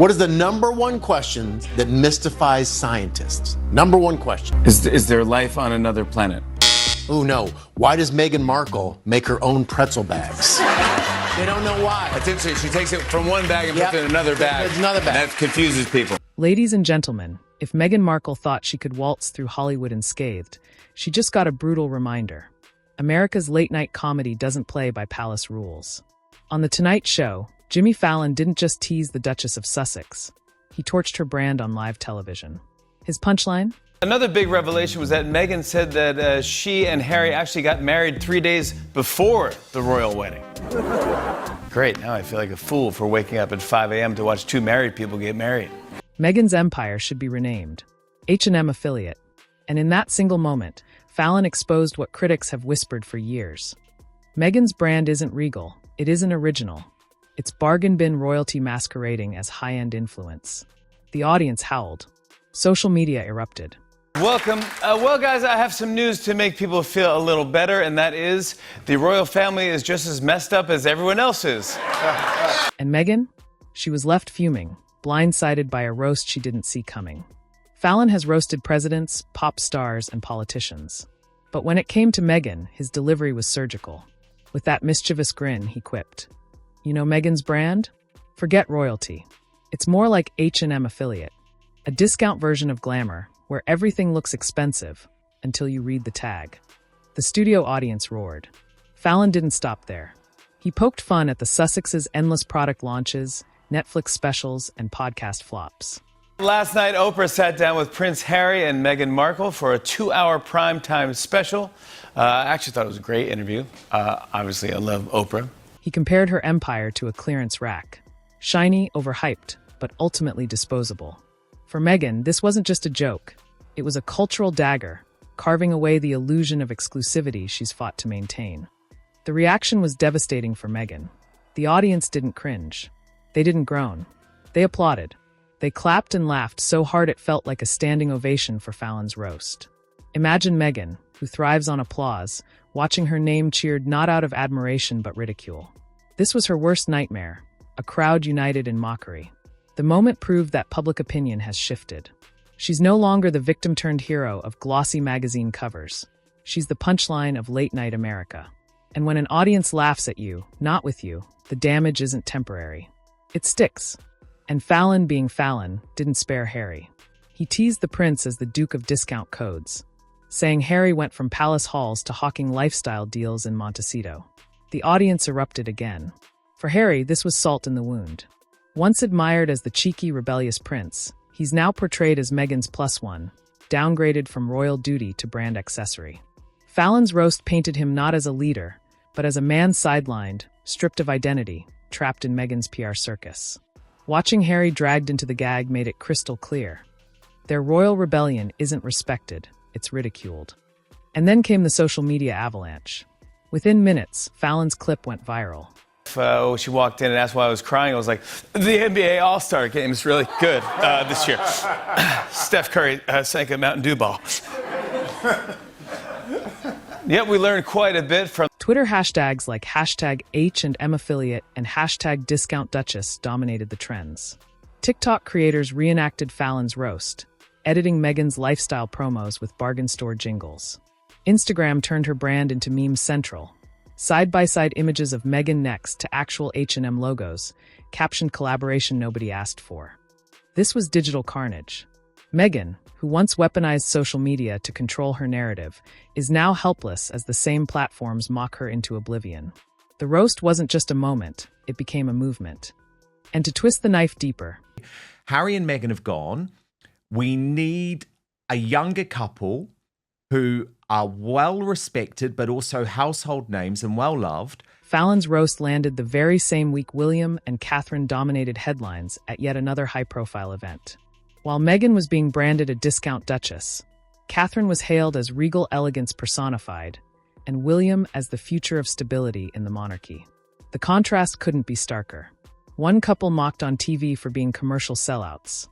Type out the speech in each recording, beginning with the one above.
What is the number one question that mystifies scientists? Number one question. Is there life on another planet? Oh no. Why does Meghan Markle make her own pretzel bags? They don't know why. That's interesting. She takes it from one bag and puts it in another bag. It's another bag. That confuses people. Ladies and gentlemen, if Meghan Markle thought she could waltz through Hollywood unscathed, she just got a brutal reminder. America's late-night comedy doesn't play by palace rules. On The Tonight Show, Jimmy Fallon didn't just tease the Duchess of Sussex. He torched her brand on live television. His punchline? Another big revelation was that Meghan said that she and Harry actually got married 3 days before the royal wedding. Great, now I feel like a fool for waking up at 5 a.m. to watch two married people get married. Meghan's empire should be renamed H&M Affiliate. And in that single moment, Fallon exposed what critics have whispered for years. Meghan's brand isn't regal, it isn't original. It's bargain bin royalty masquerading as high-end influence. The audience howled. Social media erupted. Welcome. Well, guys, I have some news to make people feel a little better, and that is the royal family is just as messed up as everyone else is. And Meghan? She was left fuming, blindsided by a roast she didn't see coming. Fallon has roasted presidents, pop stars, and politicians. But when it came to Meghan, his delivery was surgical. With that mischievous grin, he quipped, "You know Meghan's brand? Forget royalty. It's more like H&M Affiliate, a discount version of glamour, where everything looks expensive until you read the tag." The studio audience roared. Fallon didn't stop there. He poked fun at the Sussexes' endless product launches, Netflix specials, and podcast flops. Last night, Oprah sat down with Prince Harry and Meghan Markle for a 2-hour primetime special. I actually thought it was a great interview. Obviously, I love Oprah. He compared her empire to a clearance rack. Shiny, overhyped, but ultimately disposable. For Meghan, this wasn't just a joke. It was a cultural dagger, carving away the illusion of exclusivity she's fought to maintain. The reaction was devastating for Meghan. The audience didn't cringe. They didn't groan. They applauded. They clapped and laughed so hard it felt like a standing ovation for Fallon's roast. Imagine Meghan, who thrives on applause, watching her name cheered not out of admiration but ridicule. This was her worst nightmare, a crowd united in mockery. The moment proved that public opinion has shifted. She's no longer the victim-turned-hero of glossy magazine covers. She's the punchline of late-night America. And when an audience laughs at you, not with you, the damage isn't temporary. It sticks. And Fallon, being Fallon, didn't spare Harry. He teased the prince as the Duke of Discount Codes, saying Harry went from palace halls to hawking lifestyle deals in Montecito. The audience erupted again. For Harry, this was salt in the wound. Once admired as the cheeky, rebellious prince, he's now portrayed as Meghan's plus one, downgraded from royal duty to brand accessory. Fallon's roast painted him not as a leader, but as a man sidelined, stripped of identity, trapped in Meghan's PR circus. Watching Harry dragged into the gag made it crystal clear. Their royal rebellion isn't respected, it's ridiculed. And then came the social media avalanche. Within minutes, Fallon's clip went viral. She walked in and asked why I was crying. I was like, the NBA All-Star game is really good this year. Steph Curry sank a Mountain Dew ball. Yep, we learned quite a bit from Twitter hashtags like hashtag H&M Affiliate and hashtag Discount Duchess dominated the trends. TikTok creators reenacted Fallon's roast, editing Meghan's lifestyle promos with bargain store jingles. Instagram turned her brand into meme central. Side-by-side images of Meghan next to actual H&M logos, captioned collaboration nobody asked for. This was digital carnage. Meghan, who once weaponized social media to control her narrative, is now helpless as the same platforms mock her into oblivion. The roast wasn't just a moment, it became a movement. And to twist the knife deeper, Harry and Meghan have gone. We need a younger couple who are well-respected but also household names and well-loved. Fallon's roast landed the very same week William and Catherine dominated headlines at yet another high-profile event. While Meghan was being branded a discount duchess, Catherine was hailed as regal elegance personified, and William as the future of stability in the monarchy. The contrast couldn't be starker. One couple mocked on TV for being commercial sellouts.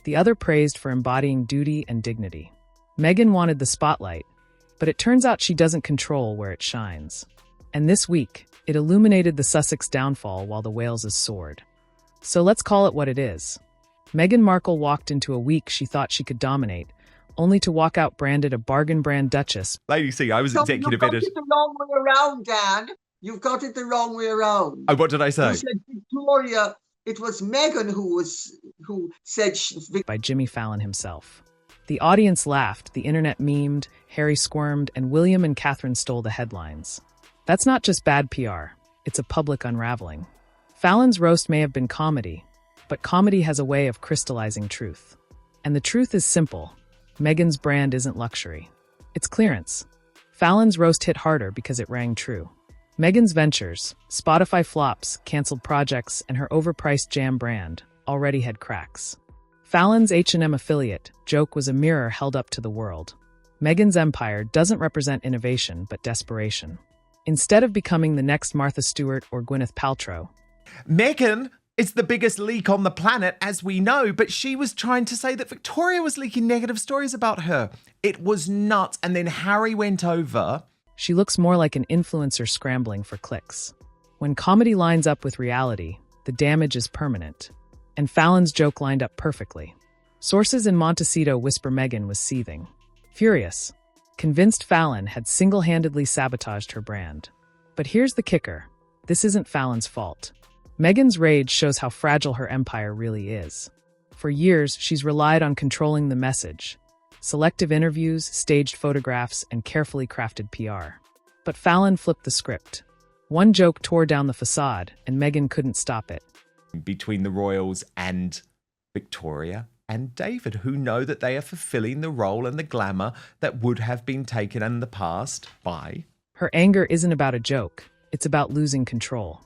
The other praised for embodying duty and dignity. Meghan wanted the spotlight, but it turns out she doesn't control where it shines. And this week, it illuminated the Sussex downfall while the Waleses soared. So let's call it what it is. Meghan Markle walked into a week she thought she could dominate, only to walk out branded a bargain brand duchess. Lady C, I was So executive you've got editor. it the wrong way around, Dan. You've got it the wrong way around. Oh, what did I say? You said Victoria. It was Meghan who said By Jimmy Fallon himself. The audience laughed, the internet memed, Harry squirmed, and William and Catherine stole the headlines. That's not just bad PR, it's a public unraveling. Fallon's roast may have been comedy, but comedy has a way of crystallizing truth. And the truth is simple. Meghan's brand isn't luxury. It's clearance. Fallon's roast hit harder because it rang true. Meghan's ventures, Spotify flops, canceled projects, and her overpriced jam brand already had cracks. Fallon's H&M affiliate joke was a mirror held up to the world. Meghan's empire doesn't represent innovation, but desperation. Instead of becoming the next Martha Stewart or Gwyneth Paltrow, Meghan is the biggest leak on the planet, as we know, but she was trying to say that Victoria was leaking negative stories about her. It was nuts. And then Harry went over. she looks more like an influencer scrambling for clicks. When comedy lines up with reality, the damage is permanent. And Fallon's joke lined up perfectly. Sources in Montecito whisper Meghan was seething. Furious. Convinced Fallon had single-handedly sabotaged her brand. But here's the kicker. This isn't Fallon's fault. Meghan's rage shows how fragile her empire really is. For years, she's relied on controlling the message. Selective interviews, staged photographs, and carefully crafted PR. But Fallon flipped the script. One joke tore down the facade, and Meghan couldn't stop it. Between the royals and Victoria and David, who know that they are fulfilling the role and the glamour that would have been taken in the past by... Her anger isn't about a joke. It's about losing control.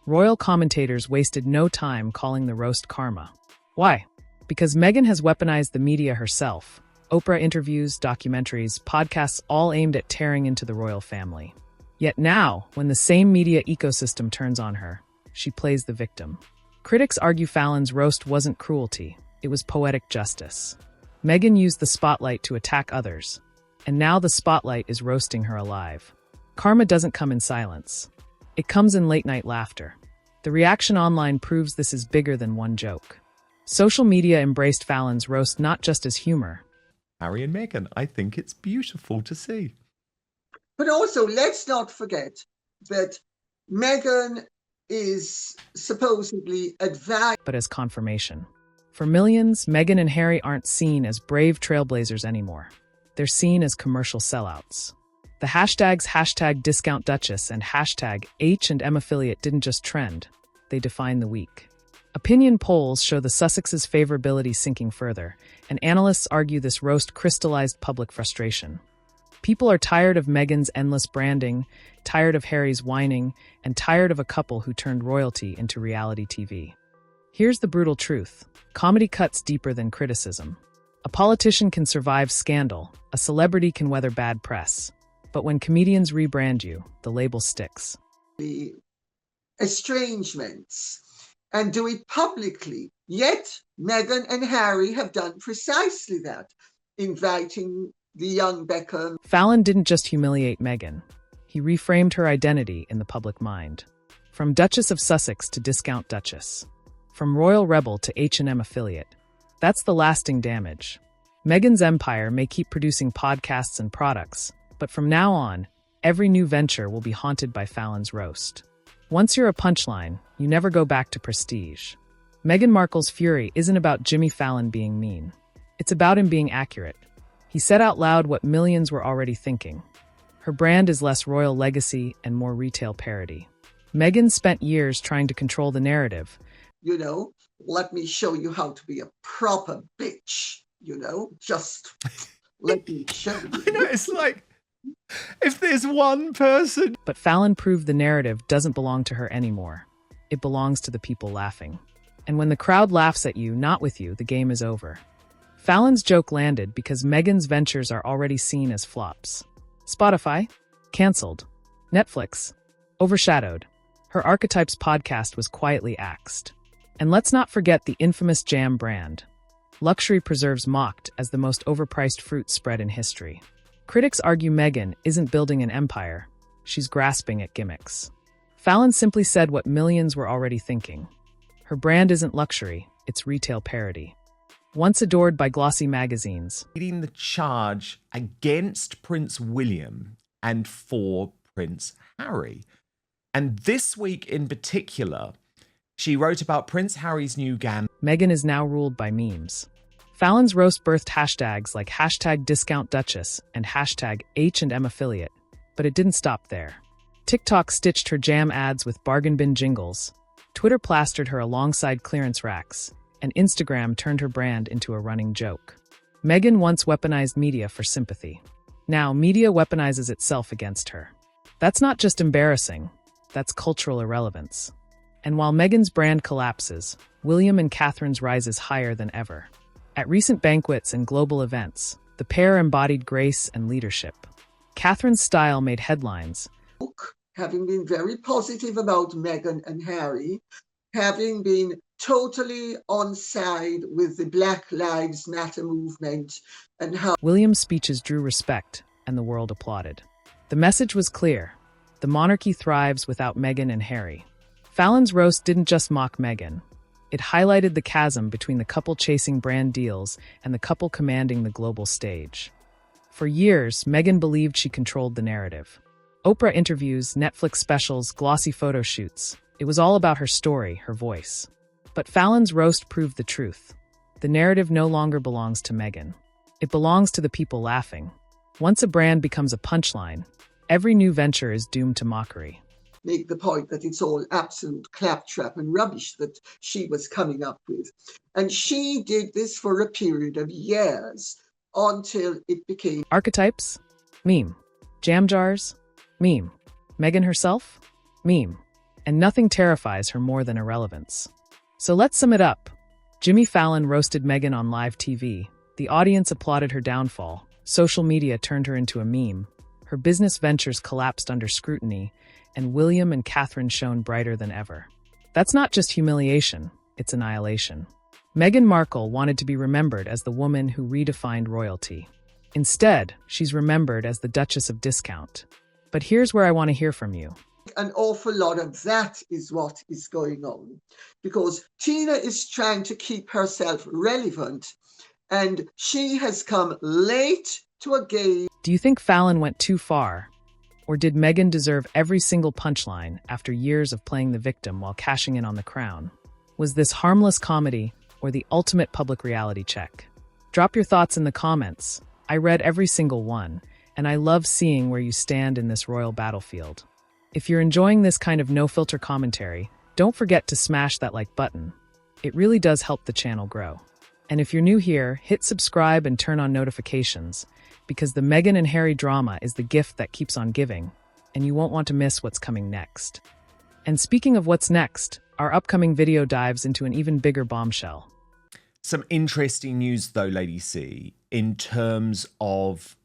Royal commentators wasted no time calling the roast karma. Why? Because Meghan has weaponized the media herself. Oprah interviews, documentaries, podcasts all aimed at tearing into the royal family. Yet now, when the same media ecosystem turns on her, she plays the victim. Critics argue Fallon's roast wasn't cruelty. It was poetic justice. Meghan used the spotlight to attack others, and now the spotlight is roasting her alive. Karma doesn't come in silence. It comes in late-night laughter. The reaction online proves this is bigger than one joke. Social media embraced Fallon's roast not just as humor. Harry and Meghan, I think it's beautiful to see. But also, let's not forget that Meghan is supposedly advanced. But as confirmation. For millions, Meghan and Harry aren't seen as brave trailblazers anymore. They're seen as commercial sellouts. The hashtags #DiscountDuchess and #H&M affiliate didn't just trend, they defined the week. Opinion polls show the Sussexes' favorability sinking further, and analysts argue this roast crystallized public frustration. People are tired of Meghan's endless branding, tired of Harry's whining, and tired of a couple who turned royalty into reality TV. Here's the brutal truth. Comedy cuts deeper than criticism. A politician can survive scandal, a celebrity can weather bad press. But when comedians rebrand you, the label sticks. The estrangements and do it publicly. Yet Meghan and Harry have done precisely that, inviting the young Beckham. Fallon didn't just humiliate Meghan. He reframed her identity in the public mind. From Duchess of Sussex to Discount Duchess. From royal rebel to H&M affiliate. That's the lasting damage. Meghan's empire may keep producing podcasts and products, but from now on, every new venture will be haunted by Fallon's roast. Once you're a punchline, you never go back to prestige. Meghan Markle's fury isn't about Jimmy Fallon being mean. It's about him being accurate. He said out loud what millions were already thinking. Her brand is less royal legacy and more retail parody. Meghan spent years trying to control the narrative. You know, let me show you how to be a proper bitch, you know, just let me show you. I know, it's like, if there's one person... But Fallon proved the narrative doesn't belong to her anymore. It belongs to the people laughing. And when the crowd laughs at you, not with you, the game is over. Fallon's joke landed because Meghan's ventures are already seen as flops. Spotify? Cancelled. Netflix? Overshadowed. Her Archetypes podcast was quietly axed. And let's not forget the infamous jam brand. Luxury preserves mocked as the most overpriced fruit spread in history. Critics argue Meghan isn't building an empire. She's grasping at gimmicks. Fallon simply said what millions were already thinking. Her brand isn't luxury, its retail parody. Once adored by glossy magazines, leading the charge against Prince William and for Prince Harry. And this week in particular, she wrote about Prince Harry's new gambit. Meghan is now ruled by memes. Fallon's roast birthed hashtags like #DiscountDuchess and #H&M affiliate, but it didn't stop there. TikTok stitched her jam ads with bargain bin jingles, Twitter plastered her alongside clearance racks, and Instagram turned her brand into a running joke. Meghan once weaponized media for sympathy. Now, media weaponizes itself against her. That's not just embarrassing, that's cultural irrelevance. And while Meghan's brand collapses, William and Catherine's rises higher than ever. At recent banquets and global events, the pair embodied grace and leadership. Catherine's style made headlines. Having been very positive about Meghan and Harry, having been totally on side with the Black Lives Matter movement, and how William's speeches drew respect, and the world applauded. The message was clear. The monarchy thrives without Meghan and Harry. Fallon's roast didn't just mock Meghan. It highlighted the chasm between the couple chasing brand deals and the couple commanding the global stage. For years, Meghan believed she controlled the narrative. Oprah interviews, Netflix specials, glossy photo shoots. It was all about her story, her voice. But Fallon's roast proved the truth. The narrative no longer belongs to Meghan. It belongs to the people laughing. Once a brand becomes a punchline, every new venture is doomed to mockery. make the point that it's all absolute claptrap and rubbish that she was coming up with. And she did this for a period of years until it became Archetypes? Meme. Jam jars? Meme. Meghan herself? Meme. And nothing terrifies her more than irrelevance. So let's sum it up. Jimmy Fallon roasted Meghan on live TV. The audience applauded her downfall. Social media turned her into a meme. Her business ventures collapsed under scrutiny, and William and Catherine shone brighter than ever. That's not just humiliation, it's annihilation. Meghan Markle wanted to be remembered as the woman who redefined royalty. Instead, she's remembered as the Duchess of Discount. But here's where I want to hear from you. an awful lot of that is what is going on, because Tina is trying to keep herself relevant, and she has come late to a game. Do you think Fallon went too far? Or did Meghan deserve every single punchline after years of playing the victim while cashing in on the crown? Was this harmless comedy or the ultimate public reality check? Drop your thoughts in the comments. I read every single one, and I love seeing where you stand in this royal battlefield. If you're enjoying this kind of no-filter commentary, don't forget to smash that like button. It really does help the channel grow. And if you're new here, hit subscribe and turn on notifications, because the Meghan and Harry drama is the gift that keeps on giving, and you won't want to miss what's coming next. And speaking of what's next, our upcoming video dives into an even bigger bombshell. Some interesting news, though, Lady C, in terms of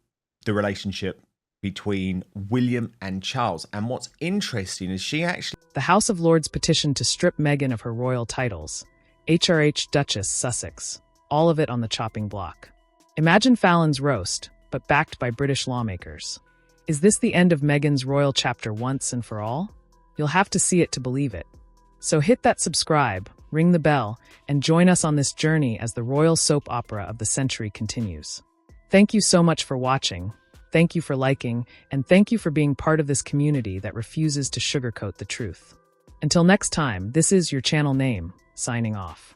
the relationship between William and Charles. And what's interesting is she actually... The House of Lords petitioned to strip Meghan of her royal titles, HRH Duchess Sussex, all of it on the chopping block. Imagine Fallon's roast, but backed by British lawmakers. Is this the end of Meghan's royal chapter once and for all? You'll have to see it to believe it. So hit that subscribe, ring the bell, and join us on this journey as the royal soap opera of the century continues. Thank you so much for watching. Thank you for liking, and thank you for being part of this community that refuses to sugarcoat the truth. Until next time, this is your channel name, signing off.